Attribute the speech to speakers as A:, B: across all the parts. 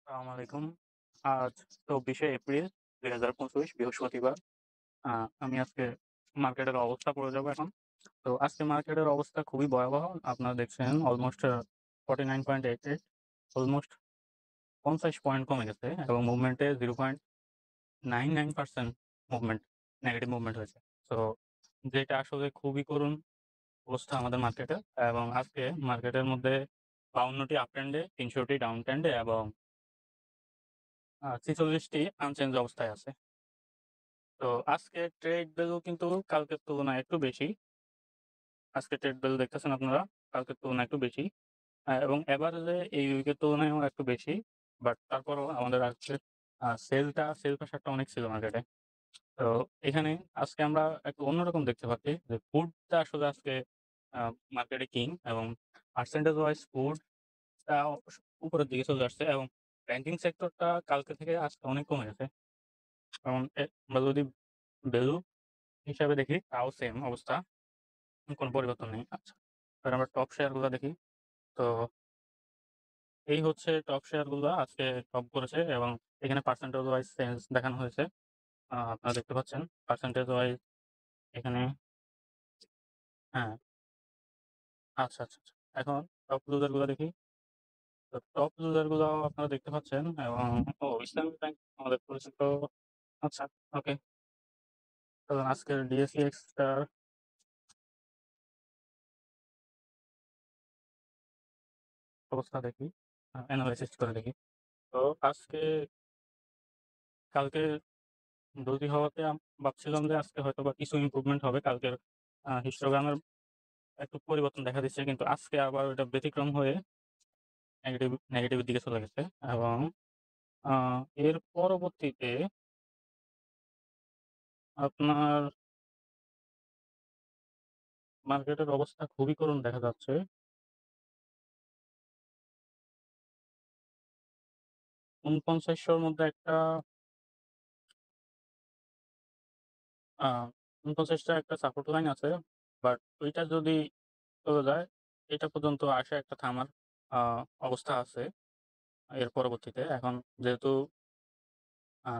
A: আসসালামু আলাইকুম। আজ ২৪শে এপ্রিল ২০২৫ বৃহস্পতিবার। আ আমি আজকে মার্কেটের অবস্থা পড়ে যাবো এখন। তো আজকে মার্কেটের অবস্থা খুবই ভয়াবহ। আপনারা দেখছেন অলমোস্ট 49.88 অলমোস্ট ৫০ পয়েন্ট কমে গেছে এবং মুভমেন্টে 0.99% মুভমেন্ট নেগেটিভ মুভমেন্ট হয়েছে। সো যেটা আসলে খুবই করুণ অবস্থা আমাদের মার্কেটের এবং আজকে মার্কেটের মধ্যে ৫২ টি আপ ট্রেন্ডে, ৩০০ টি ডাউন ট্রেন্ডে এবং ৪৬ টি আনচেঞ্জ অবস্থায় আছে। তো আজকে ট্রেড ভ্যালু কিন্তু কালকের তুলনায় একটু বেশি। আজকে ট্রেড ভ্যালু দেখতেছেন আপনারা কালকের তুলনায় একটু বেশি। এবং এভারেজে এই উইকের তুলনায়ও একটু বেশি। বাট তারপরও আমাদের আজকে সেল প্রেশারটা অনেক ছিল মার্কেটে। তো এখানে আজকে আমরা একটু অন্যরকম দেখতে পাচ্ছি যে ফুডটা আসলে আজকে আ মার্কেটে কিং এবং পার্সেন্টেজ ওয়াইজ ফুডটা উপরের দিকে চলে আসছে এবং ব্যাংকিং সেক্টরটা কালকে থেকে আজকে অনেক কমে গেছে। কারণ আমরা যদি ভ্যালু হিসাবে দেখি তাও সেম অবস্থা। কোনো পরিবর্তন নেই। আচ্ছা। এবার আমরা টপ শেয়ার গুলা দেখি। তো এই হচ্ছে টপ শেয়ার গুলা আজকে টপ করেছে এবং এখানে পার্সেন্টেজ ওয়াইজ চেঞ্জ দেখানো হয়েছে। আপনারা দেখতে পাচ্ছেন পার্সেন্টেজ ওয়াইজ এখানে হ্যাঁ, আচ্ছা। এখন টপ লুজার গুলা দেখি। তো টপ লুজার গুলাও আপনারা দেখতে পাচ্ছেন এবং ইসলামী ব্যাংক আমাদের পরিচিত। আচ্ছা, ওকে। তো আজকের ডিএসইএক্স টার অবস্থা দেখি। এনালাইসিস করে দেখি। তো আজকে কালকে দর্জি হওয়াতে ভাবছিলাম যে আজকে হয়তোবা কিছু ইমপ্রুভমেন্ট হবে। কালকের হিস্টোগ্রামের একটু পরিবর্তন দেখা দিচ্ছে। কিন্তু আজকে আবার ওইটা ব্যতিক্রম হয়ে নেগেটিভের দিকে চলে গেছে এবং আ এর পরবর্তীতে আপনার মার্কেটের অবস্থা খুবই করুণ দেখা যাচ্ছে। ৪৯০০ র মধ্যে একটা আ ৪৯ টা একটা সাপোর্ট লাইন আছে। বাট ওইটা যদি চলে যায়, এটা পর্যন্ত আসা একটা থামার আ অবস্থা আছে এর পরবর্তীতে। এখন যেহেতু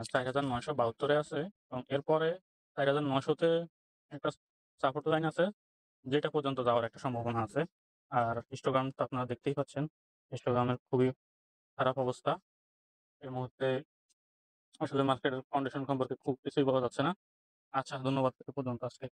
A: ৪৯৭২ এ আছে এবং এরপরে ৪৯০০ তে একটা সাপোর্ট লাইন আছে, যেটা পর্যন্ত যাওয়ার একটা সম্ভাবনা আছে। আর হিস্টোগ্রাম তো আপনারা দেখতেই পাচ্ছেন। হিস্টোগ্রামের খুবই খারাপ অবস্থা। এই মুহূর্তে আসলে মার্কেটের কন্ডিশন সম্পর্কে খুব কিছুই বলা যাচ্ছে না। আচ্ছা ধন্যবাদ এ পর্যন্ত আজকে।